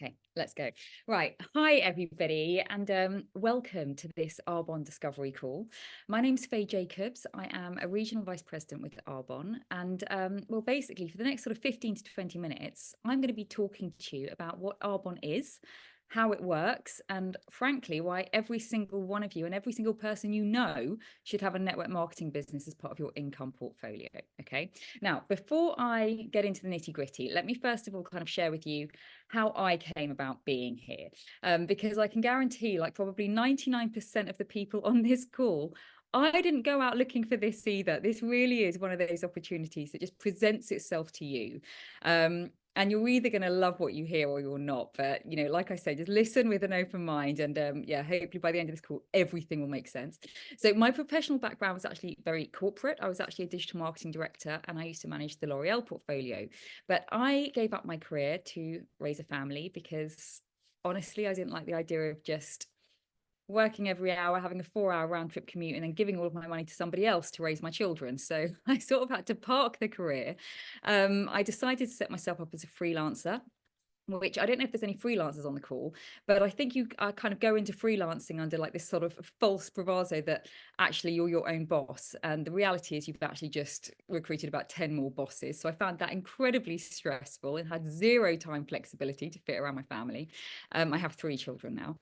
Okay, let's go. Right. Hi, everybody, and welcome to this Arbonne Discovery Call. My name's Faye Jacobs. I am a Regional Vice President with Arbonne. And well, basically, for the next sort of 15 to 20 minutes, I'm going to be talking to you about what Arbonne is, how it works, and frankly, why every single one of you and every single person you know should have a network marketing business as part of your income portfolio. Okay. Now, before I get into the nitty gritty, let me first of all kind of share with you how I came about being here. Because I can guarantee, like, probably 99% of the people on this call, I didn't go out looking for this either. This really is one of those opportunities that just presents itself to you. And you're either going to love what you hear or you're not. But, you know, like I say, just listen with an open mind. And yeah, hopefully by the end of this call, everything will make sense. So my professional background was actually very corporate. I was actually a digital marketing director and I used to manage the L'Oreal portfolio. But I gave up my career to raise a family because honestly, I didn't like the idea of just working every hour, having a 4-hour round trip commute, and then giving all of my money to somebody else to raise my children. So I sort of had to park the career. I decided to set myself up as a freelancer, which I don't know if there's any freelancers on the call, but I think you kind of go into freelancing under like this sort of false bravado that actually you're your own boss. And the reality is you've actually just recruited about 10 more bosses. So I found that incredibly stressful and had zero time flexibility to fit around my family. I have 3 children now.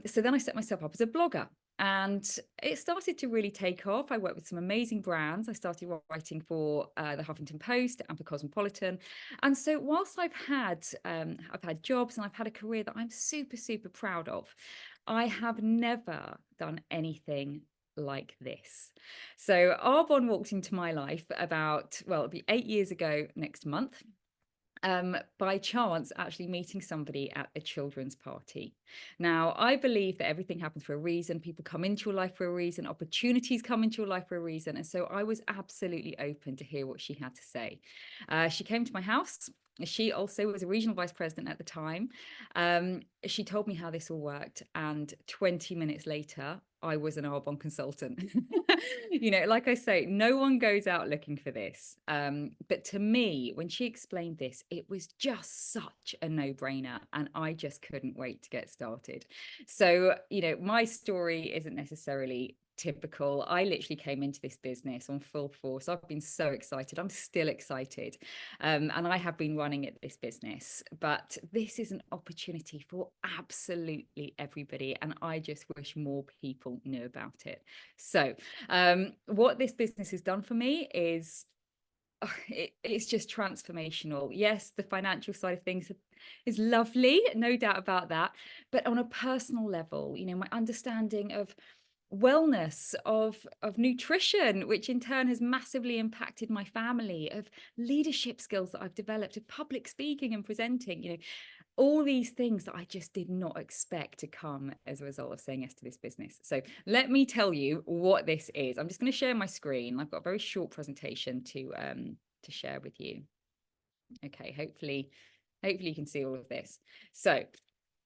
So then I set myself up as a blogger. And it started to really take off. I worked with some amazing brands. I started writing for the Huffington Post and for Cosmopolitan. And so whilst I've had jobs and I've had a career that I'm super, super proud of, I have never done anything like this. So Arbonne walked into my life about, well, it'll be 8 years ago next month. By chance, actually meeting somebody at a children's party. Now, I believe that everything happens for a reason. People come into your life for a reason. Opportunities come into your life for a reason. And so I was absolutely open to hear what she had to say. She came to my house. She also was a regional vice president at the time. She told me how this all worked. And 20 minutes later, I was an Arbonne consultant. You know, like I say, no one goes out looking for this. But to me, when she explained this, it was just such a no-brainer. And I just couldn't wait to get started. So, you know, my story isn't necessarily typical. I literally came into this business on full force. I've been so excited. I'm still excited. And I have been running at this business, but this is an opportunity for absolutely everybody. And I just wish more people knew about it. So what this business has done for me is it's just transformational. Yes, the financial side of things is lovely, no doubt about that. But on a personal level, you know, my understanding of wellness, of nutrition, which in turn has massively impacted my family, of leadership skills that I've developed, of public speaking and presenting, you know, all these things that I just did not expect to come as a result of saying yes to this business. So let me tell you what this is. I'm just going to share my screen. I've got a very short presentation to share with you. Okay, hopefully you can see all of this. So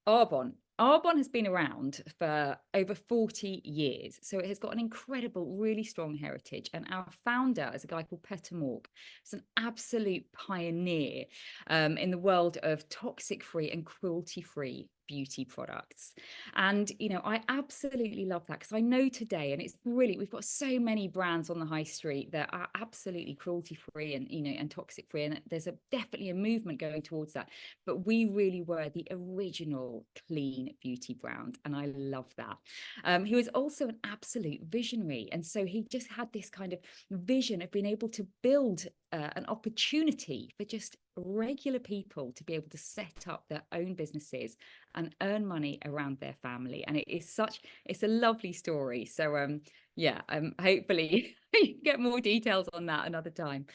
Arbonne. Arbonne has been around for over 40 years. So it has got an incredible, really strong heritage. And our founder is a guy called Peter Mork. He's an absolute pioneer in the world of toxic-free and cruelty-free beauty products. And, you know, I absolutely love that because I know today, and it's brilliant, we've got so many brands on the high street that are absolutely cruelty-free and, you know, and toxic-free. And there's definitely a movement going towards that. But we really were the original clean beauty brand. And I love that. He was also an absolute visionary. And so he just had this kind of vision of being able to build an opportunity for just regular people to be able to set up their own businesses and earn money around their family. And it's a lovely story. So yeah, hopefully you get more details on that another time.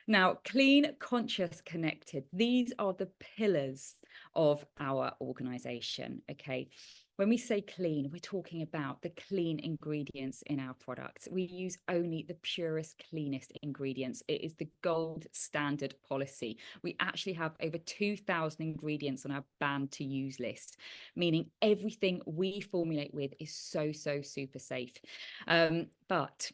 Now, clean, conscious, connected. These are the pillars of our organization. Okay. When we say clean, we're talking about the clean ingredients in our products. We use only the purest, cleanest ingredients. It is the gold standard policy. We actually have over 2,000 ingredients on our banned to use list, meaning everything we formulate with is so super safe. But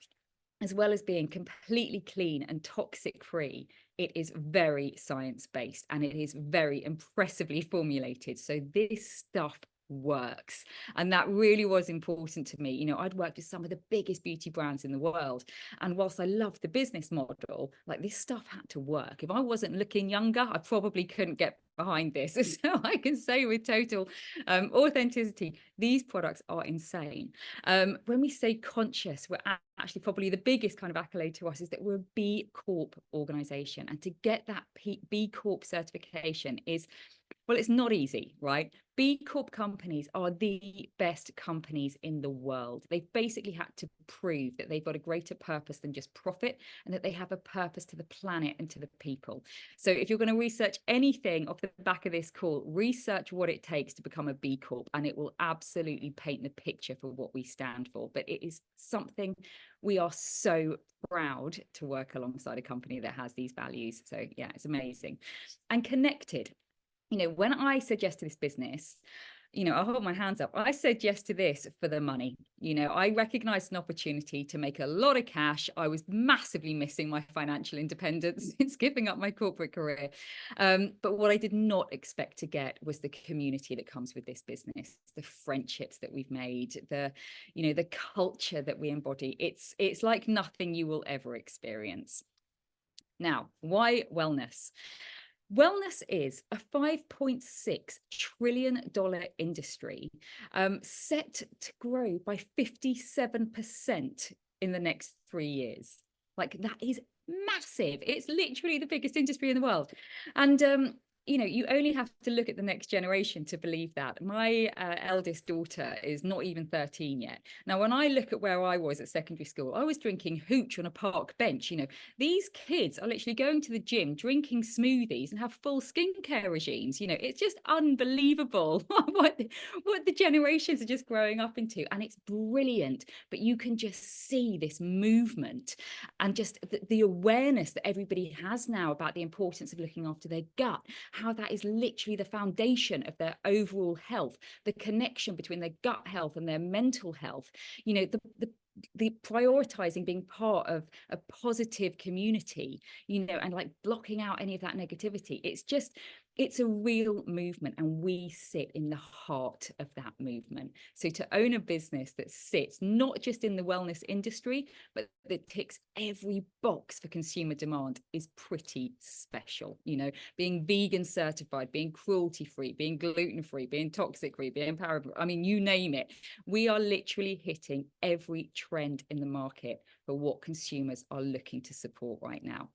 as well as being completely clean and toxic free, It is very science-based and it is very impressively formulated. So this stuff works. And that really was important to me. You know, I'd worked with some of the biggest beauty brands in the world. And whilst I loved the business model, like this stuff had to work. If I wasn't looking younger, I probably couldn't get behind this. So I can say with total authenticity, these products are insane. When we say conscious, we're actually probably the biggest kind of accolade to us is that we're a B Corp organization. And to get that B Corp certification is, well, it's not easy, right? B Corp companies are the best companies in the world. They've basically had to prove that they've got a greater purpose than just profit and that they have a purpose to the planet and to the people. So if you're going to research anything off the back of this call, research what it takes to become a B Corp, and it will absolutely paint the picture for what we stand for. But it is something we are so proud to work alongside a company that has these values. So yeah, it's amazing. And connected. You know, when I said yes to this business, you know, I'll hold my hands up. I said yes to this for the money. You know, I recognized an opportunity to make a lot of cash. I was massively missing my financial independence since giving up my corporate career. But what I did not expect to get was the community that comes with this business, the friendships that we've made, you know, the culture that we embody. It's like nothing you will ever experience. Now, why wellness? Wellness is a $5.6 trillion industry set to grow by 57% in the next 3 years. Like that is massive. It's literally the biggest industry in the world. And you know, you only have to look at the next generation to believe that. My eldest daughter is not even 13 yet. Now, when I look at where I was at secondary school, I was drinking hooch on a park bench. You know, these kids are literally going to the gym, drinking smoothies and have full skincare regimes. You know, it's just unbelievable what the generations are just growing up into. And it's brilliant. But you can just see this movement and just the awareness that everybody has now about the importance of looking after their gut, how that is literally the foundation of their overall health, the connection between their gut health and their mental health, you know, the prioritizing being part of a positive community, you know, and like blocking out any of that negativity. It's a real movement, and we sit in the heart of that movement. So to own a business that sits not just in the wellness industry, but that ticks every box for consumer demand is pretty special. You know, being vegan certified, being cruelty free, being gluten free, being toxic free, being paraben, I mean, you name it. We are literally hitting every trend in the market for what consumers are looking to support right now.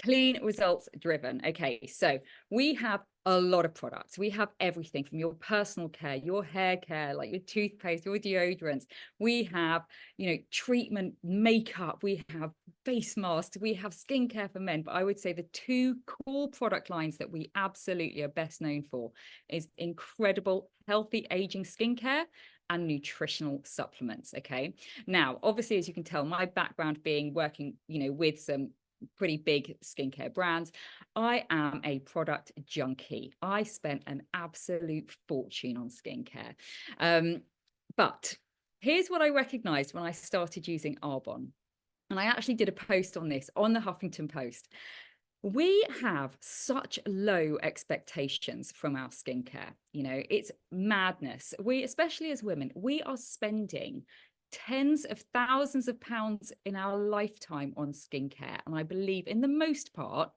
Clean, results driven. Okay, so we have a lot of products. We have everything from your personal care, your hair care, like your toothpaste, your deodorants. We have, you know, treatment, makeup. We have face masks. We have skincare for men. But I would say the two core product lines that we absolutely are best known for is incredible healthy aging skincare and nutritional supplements. Okay, now obviously, as you can tell, my background being working, you know, with some pretty big skincare brands, I am a product junkie. I spent an absolute fortune on skincare. But here's what I recognized when I started using Arbonne. And I actually did a post on this on the Huffington Post. We have such low expectations from our skincare. You know, it's madness. We, especially as women, we are spending tens of thousands of pounds in our lifetime on skincare. And I believe in the most part,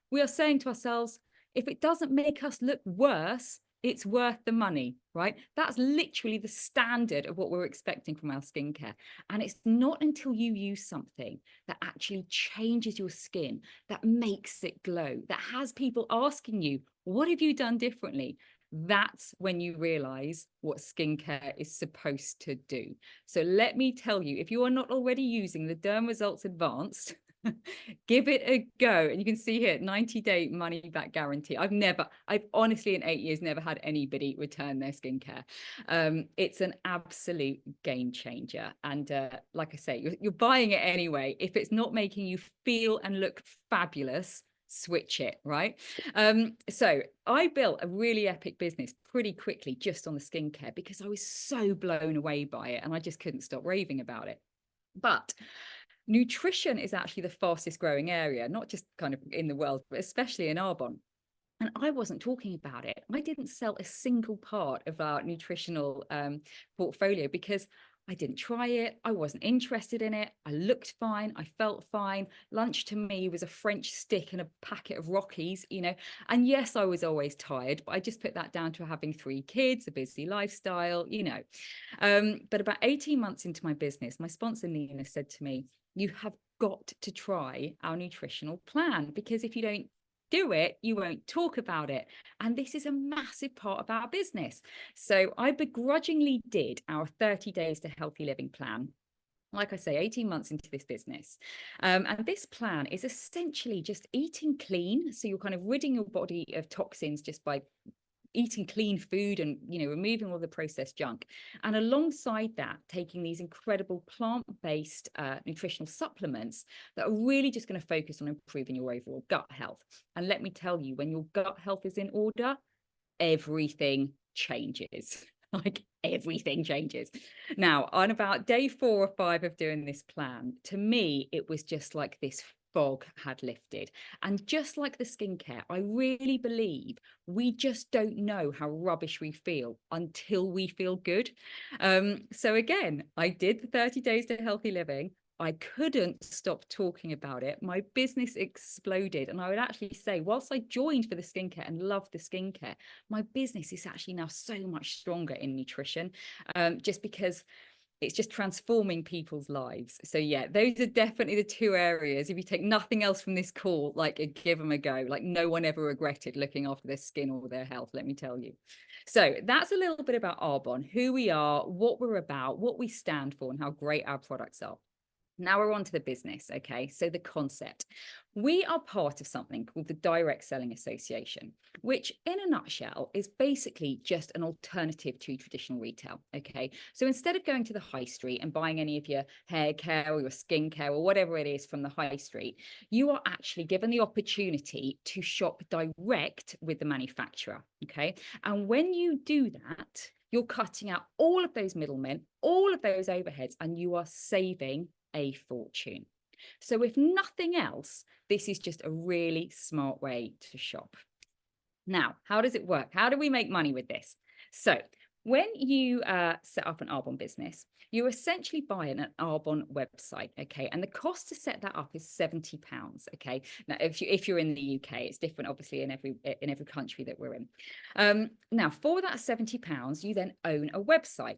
we are saying to ourselves, if it doesn't make us look worse, it's worth the money, right? That's literally the standard of what we're expecting from our skincare. And it's not until you use something that actually changes your skin, that makes it glow, that has people asking you, what have you done differently? That's when you realize what skincare is supposed to do. So let me tell you, if you are not already using the Derm Results Advanced, give it a go. And you can see here, 90-day money back guarantee. I've honestly in 8 years never had anybody return their skincare. It's an absolute game changer. And like I say, you're buying it anyway. If it's not making you feel and look fabulous, switch it, right? So I built a really epic business pretty quickly just on the skincare because I was so blown away by it and I just couldn't stop raving about it. But nutrition is actually the fastest growing area, not just kind of in the world, but especially in Arbonne. And I wasn't talking about it. I didn't sell a single part of our nutritional portfolio because I didn't try it. I wasn't interested in it. I looked fine. I felt fine. Lunch to me was a French stick and a packet of Rockies, you know. And yes, I was always tired, but I just put that down to having 3 kids, a busy lifestyle, you know. But about 18 months into my business, my sponsor Nina said to me, you have got to try our nutritional plan, because if you don't do it, you won't talk about it. And this is a massive part of our business. So I begrudgingly did our 30 days to healthy living plan. Like I say, 18 months into this business. And this plan is essentially just eating clean. So you're kind of ridding your body of toxins just by eating clean food and, you know, removing all the processed junk, and alongside that taking these incredible plant-based nutritional supplements that are really just going to focus on improving your overall gut health. And let me tell you, when your gut health is in order, everything changes. Like everything changes. Now, on about day 4 or 5 of doing this plan, to me it was just like this fog had lifted. And just like the skincare, I really believe we just don't know how rubbish we feel until we feel good. So again, I did the 30 days to healthy living. I couldn't stop talking about it. My business exploded. And I would actually say, whilst I joined for the skincare and loved the skincare, my business is actually now so much stronger in nutrition, just because it's just transforming people's lives. So yeah, those are definitely the 2 areas. If you take nothing else from this call, like give them a go. Like no one ever regretted looking after their skin or their health, let me tell you. So that's a little bit about Arbonne, who we are, what we're about, what we stand for, and how great our products are. Now we're on to the business, okay? So the concept. We are part of something called the Direct Selling Association, which in a nutshell is basically just an alternative to traditional retail, okay? So instead of going to the high street and buying any of your hair care or your skin care or whatever it is from the high street, you are actually given the opportunity to shop direct with the manufacturer, okay? And when you do that, you're cutting out all of those middlemen, all of those overheads, and you are saving a fortune. So if nothing else, this is just a really smart way to shop. Now, how does it work? How do we make money with this? So when you set up an Arbonne business, you essentially buy an Arbonne website, okay? And the cost to set that up is £70, okay? Now, if you're in the UK, it's different, obviously, in every country that we're in. Now, for that £70, you then own a website.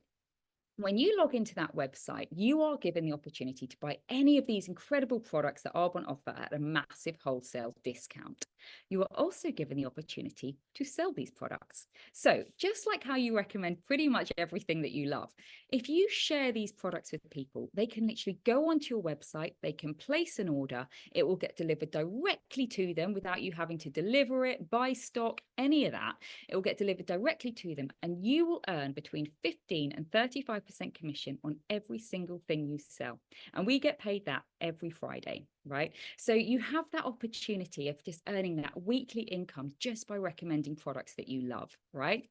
When you log into that website, you are given the opportunity to buy any of these incredible products that Arbonne offer at a massive wholesale discount. You are also given the opportunity to sell these products. So just like how you recommend pretty much everything that you love, if you share these products with people, they can literally go onto your website, they can place an order, it will get delivered directly to them without you having to deliver it, buy stock, any of that. It will get delivered directly to them, and you will earn between 15 and 35% commission on every single thing you sell. And we get paid that every Friday, right? So you have that opportunity of just earning that weekly income just by recommending products that you love, right?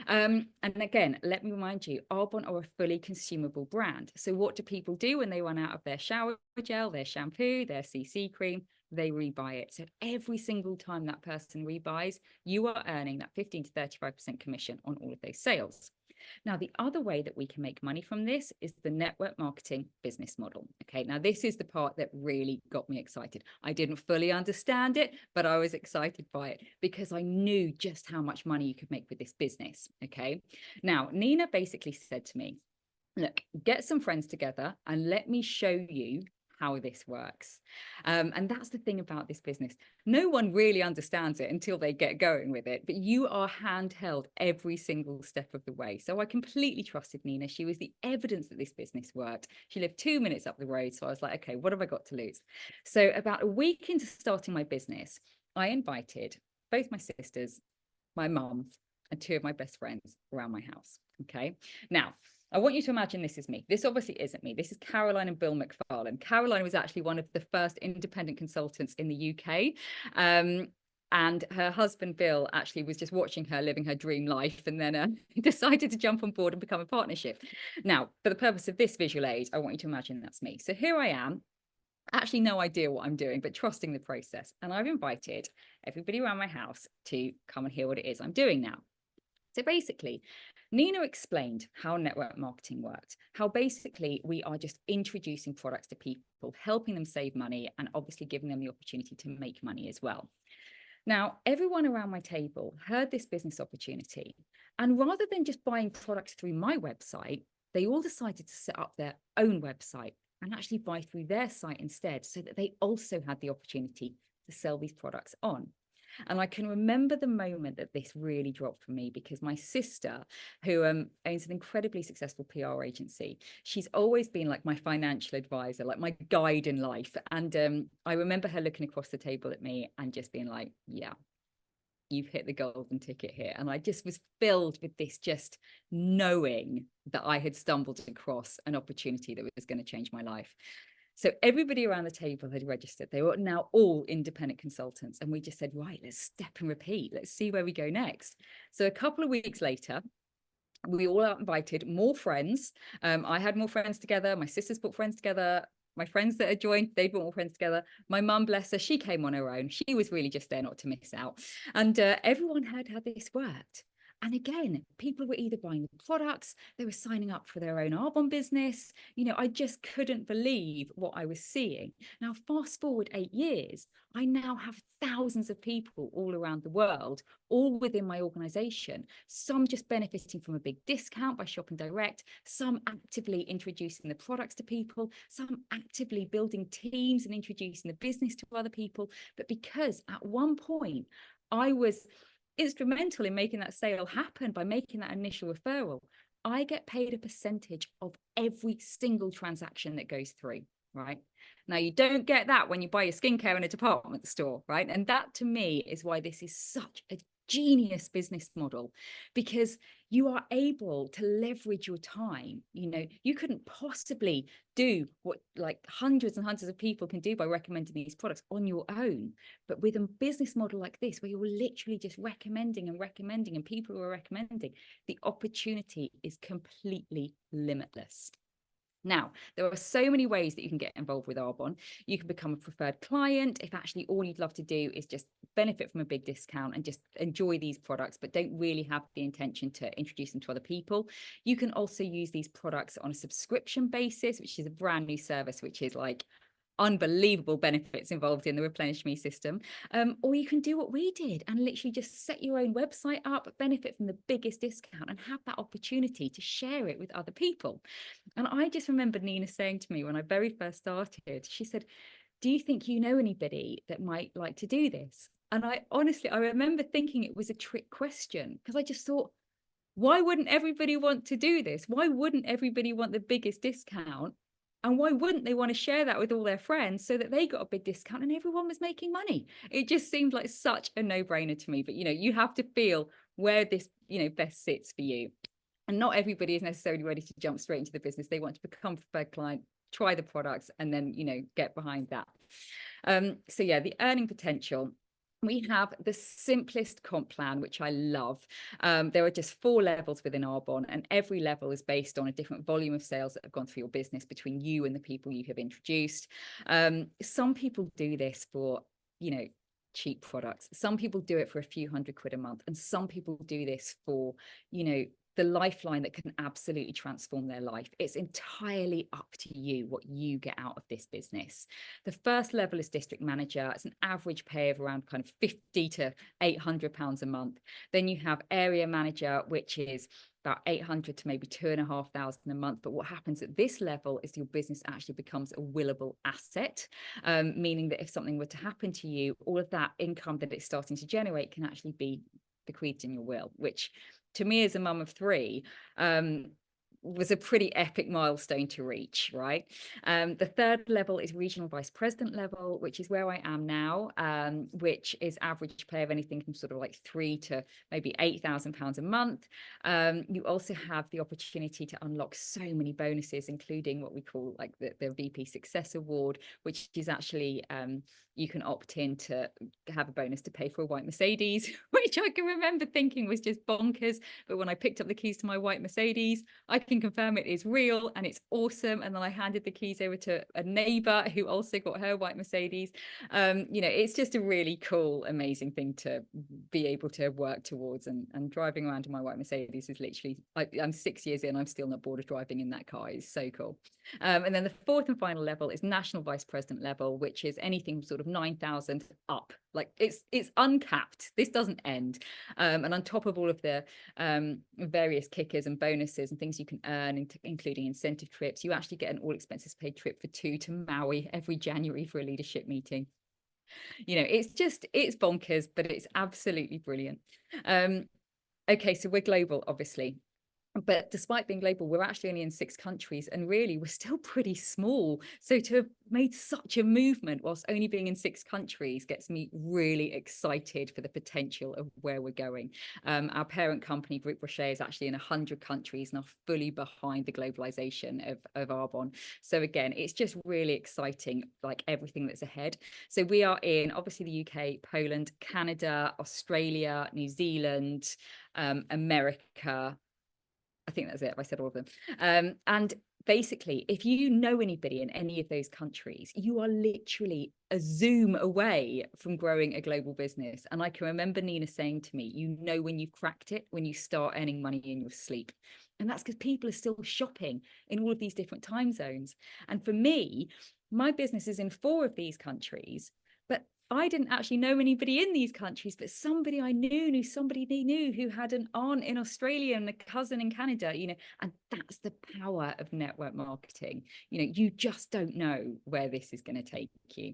And again, let me remind you, Arbonne are a fully consumable brand. So what do people do when they run out of their shower gel, their shampoo, their CC cream? They rebuy it. So every single time that person rebuys, you are earning that 15 to 35% commission on all of those sales. Now, the other way that we can make money from this is the network marketing business model. Okay, now this is the part that really got me excited. I didn't fully understand it, but I was excited by it because I knew just how much money you could make with this business. Okay, now Nina basically said to me, look, get some friends together and let me show you how this works. And that's the thing about this business. No one really understands it until they get going with it, but you are handheld every single step of the way. So I completely trusted Nina. She was the evidence that this business worked. She lived 2 minutes up the road. So I was like, okay, what have I got to lose? So about a week into starting my business, I invited both my sisters, my mum, and 2 of my best friends around my house. Okay. Now, I want you to imagine this is me. This obviously isn't me. This is Caroline and Bill McFarlane. Caroline was actually one of the first independent consultants in the UK. And her husband, Bill, actually was just watching her living her dream life and then decided to jump on board and become a partnership. Now, for the purpose of this visual aid, I want you to imagine that's me. So here I am. Actually, no idea what I'm doing, but trusting the process. And I've invited everybody around my house to come and hear what it is I'm doing now. So basically, Nina explained how network marketing worked, how basically we are just introducing products to people, helping them save money, and obviously giving them the opportunity to make money as well. Now, everyone around my table heard this business opportunity, and rather than just buying products through my website, they all decided to set up their own website and actually buy through their site instead, so that they also had the opportunity to sell these products on. And I can remember the moment that this really dropped for me, because my sister, who owns an incredibly successful PR agency, she's always been like my financial advisor, like my guide in life. And I remember her looking across the table at me and just being like, yeah, you've hit the golden ticket here. And I just was filled with this just knowing that I had stumbled across an opportunity that was going to change my life. So everybody around the table had registered. They were now all independent consultants. And we just said, right, let's step and repeat. Let's see where we go next. So a couple of weeks later, we all invited more friends. I had more friends together. My sisters put friends together. My friends that had joined, they brought more friends together. My mum, bless her, she came on her own. She was really just there not to miss out. And everyone heard how this worked. And again, people were either buying the products, they were signing up for their own Arbonne business. You know, I just couldn't believe what I was seeing. Now, fast forward 8 years, I now have thousands of people all around the world, all within my organization, some just benefiting from a big discount by shopping direct, some actively introducing the products to people, some actively building teams and introducing the business to other people. But because at one point I was instrumental in making that sale happen by making that initial referral, I get paid a percentage of every single transaction that goes through. Right now, you don't get that when you buy your skincare in a department store, right? And that to me is why this is such a genius business model, because you are able to leverage your time. You know, you couldn't possibly do what like hundreds and hundreds of people can do by recommending these products on your own. But with a business model like this, where you're literally just recommending and recommending, and people are recommending, the opportunity is completely limitless. Now, there are so many ways that you can get involved with Arbonne. You can become a preferred client if actually all you'd love to do is just benefit from a big discount and just enjoy these products, but don't really have the intention to introduce them to other people. You can also use these products on a subscription basis, which is a brand new service, which is like unbelievable benefits involved in the Replenish Me system. Or you can do what we did and literally just set your own website up, benefit from the biggest discount, and have that opportunity to share it with other people. And I just remember Nina saying to me when I very first started, she said, do you think you know anybody that might like to do this? And I honestly, I remember thinking it was a trick question, because I just thought, why wouldn't everybody want to do this? Why wouldn't everybody want the biggest discount? And why wouldn't they want to share that with all their friends so that they got a big discount and everyone was making money? It just seemed like such a no-brainer to me. But, you know, you have to feel where this, you know, best sits for you. And not everybody is necessarily ready to jump straight into the business. They want to become a preferred client, try the products, and then, you know, get behind that. So yeah, the earning potential. We have the simplest comp plan, which I love. There are just 4 levels within Arbonne, and every level is based on a different volume of sales that have gone through your business between you and the people you have introduced. Some people do this for, you know, cheap products. Some people do it for a few £100 a month, and some people do this for, you know, the lifeline that can absolutely transform their life. It's entirely up to you what you get out of this business. The first level is district manager. It's an average pay of around kind of £50 to £800 a month. Then you have area manager, which is about 800 to maybe 2,500 a month. But what happens at this level is your business actually becomes a willable asset, meaning that if something were to happen to you, all of that income that it's starting to generate can actually be bequeathed in your will, which to me as a mum of 3 was a pretty epic milestone to reach, right? The third level is regional vice president level, which is where I am now, which is average pay of anything from sort of like 3 to maybe £8,000 a month. You also have the opportunity to unlock so many bonuses, including what we call like the VP Success Award, which is actually you can opt in to have a bonus to pay for a white Mercedes, which I can remember thinking was just bonkers. But when I picked up the keys to my white Mercedes, I can confirm it is real and it's awesome. And then I handed the keys over to a neighbor who also got her white Mercedes. You know, it's just a really cool, amazing thing to be able to work towards. And driving around in my white Mercedes is literally, I'm 6 years in, I'm still not bored of driving in that car. It's so cool. And then the fourth and final level is national vice president level, which is anything sort of 9,000 up. Like it's uncapped. This doesn't end. And on top of all of the various kickers and bonuses and things you can earn, including incentive trips, you actually get an all expenses paid trip for 2 to Maui every January for a leadership meeting. You know, it's bonkers, but it's absolutely brilliant. Okay, so we're global, obviously. But despite being global, we're actually only in 6 countries, and really we're still pretty small. So to have made such a movement whilst only being in 6 countries gets me really excited for the potential of where we're going. Our parent company, Group Rocher, is actually in 100 countries and are fully behind the globalization of Arbonne. So again, it's just really exciting, like everything that's ahead. So we are in obviously the UK, Poland, Canada, Australia, New Zealand, America. I think that's it. I said all of them. And basically, if you know anybody in any of those countries, you are literally a Zoom away from growing a global business. And I can remember Nina saying to me, you know, when you've cracked it, when you start earning money in your sleep. And that's because people are still shopping in all of these different time zones. And for me, my business is in 4 of these countries, but I didn't actually know anybody in these countries, but somebody I knew somebody they knew who had an aunt in Australia and a cousin in Canada, you know, and that's the power of network marketing. You know, you just don't know where this is going to take you.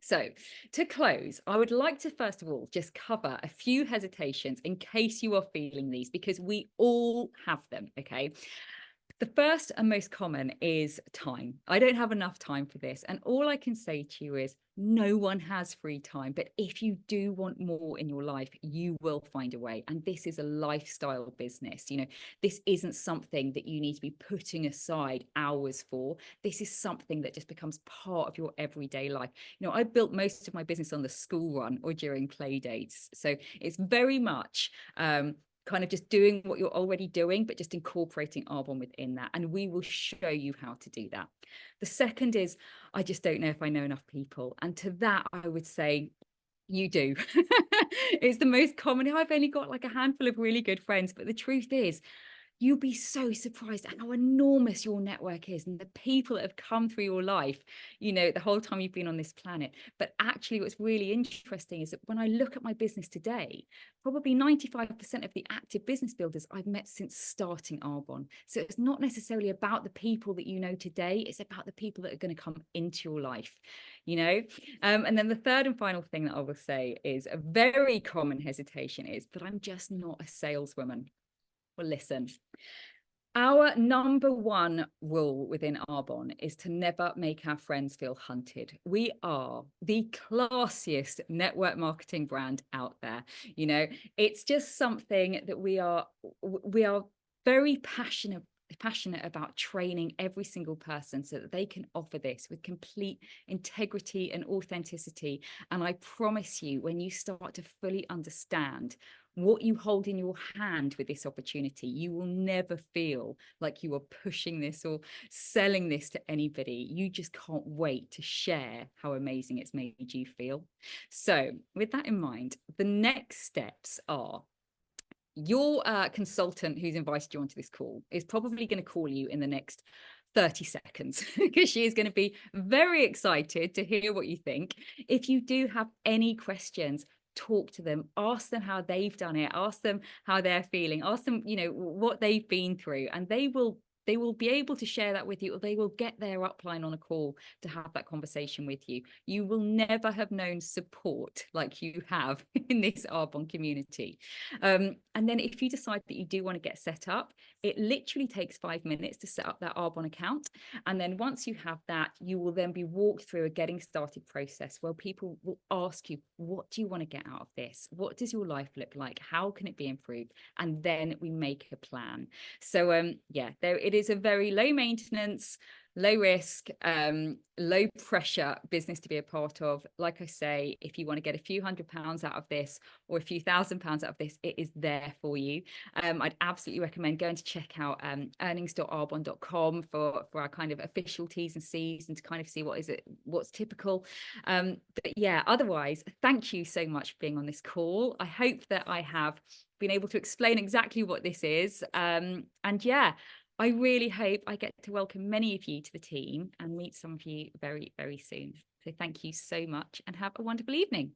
So to close, I would like to first of all just cover a few hesitations in case you are feeling these, because we all have them, okay? The first and most common is time. I don't have enough time for this. And all I can say to you is no one has free time. But if you do want more in your life, you will find a way. And this is a lifestyle business. You know, this isn't something that you need to be putting aside hours for. This is something that just becomes part of your everyday life. You know, I built most of my business on the school run or during play dates. So it's very much kind of just doing what you're already doing, but just incorporating Arbonne within that. And we will show you how to do that. The second is, I just don't know if I know enough people. And to that, I would say, you do. It's the most common. I've only got like a handful of really good friends, but the truth is, you'll be so surprised at how enormous your network is and the people that have come through your life, you know, the whole time you've been on this planet. But actually, what's really interesting is that when I look at my business today, probably 95% of the active business builders I've met since starting Arbonne. So it's not necessarily about the people that you know today, it's about the people that are going to come into your life, you know. And then the third and final thing that I will say is a very common hesitation is, but I'm just not a saleswoman. Well, listen, our number one rule within Arbonne is to never make our friends feel hunted. We are the classiest network marketing brand out there. You know, it's just something that we are very passionate about training every single person so that they can offer this with complete integrity and authenticity. And I promise you, when you start to fully understand what you hold in your hand with this opportunity, you will never feel like you are pushing this or selling this to anybody. You just can't wait to share how amazing it's made you feel. So with that in mind, the next steps are, your consultant who's invited you onto this call is probably going to call you in the next 30 seconds because she is going to be very excited to hear what you think. If you do have any questions, talk to them, ask them how they've done it, ask them how they're feeling, ask them, you know, what they've been through, and they will be able to share that with you, or they will get their upline on a call to have that conversation with you. You will never have known support like you have in this Arbonne community. And then if you decide that you do want to get set up, it literally takes 5 minutes to set up that Arbonne account. And then once you have that, you will then be walked through a getting started process where people will ask you, what do you want to get out of this? What does your life look like? How can it be improved? And then we make a plan. So yeah, it is a very low maintenance, low risk, low pressure business to be a part of. Like I say, if you want to get a few £100s out of this or a few £1,000s out of this, it is there for you. I'd absolutely recommend going to check out earnings.arbon.com for our kind of official T's and C's and to kind of see what's typical. But yeah, otherwise, thank you so much for being on this call. I hope that I have been able to explain exactly what this is. And yeah, I really hope I get to welcome many of you to the team and meet some of you very, very soon. So thank you so much and have a wonderful evening.